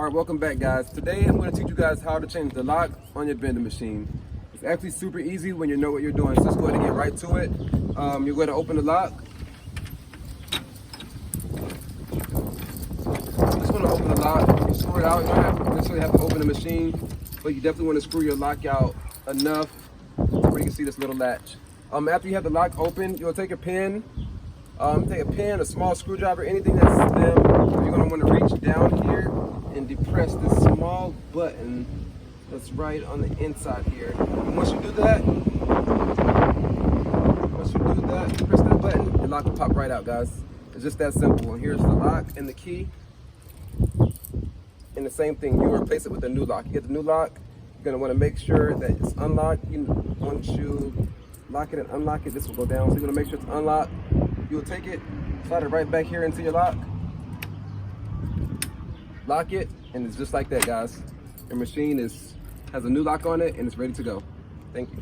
All right, welcome back, guys. Today I'm going to teach you guys how to change the lock on your vending machine. It's actually super easy when you know what you're doing. So let's go ahead and get right to it. You're going to open the lock. You just want to open the lock. You screw it out. You don't necessarily have to open the machine, but you definitely want to screw your lock out enough where you can see this little latch. After you have the lock open, you'll take a pin. A small screwdriver, anything that's stem. You're going to want to reach down here and depress this small button that's right on the inside here. And once you do that, press that button, the lock will pop right out, guys. It's just that simple. And here's the lock and the key. And the same thing, you replace it with a new lock. You get the new lock, you're going to want to make sure that it's unlocked. Once you lock it and unlock it, this will go down. So you're going to make sure it's unlocked. You'll take it, slide it right back here into your lock, lock it, and it's just like that, guys. Your machine has a new lock on it and it's ready to go. Thank you.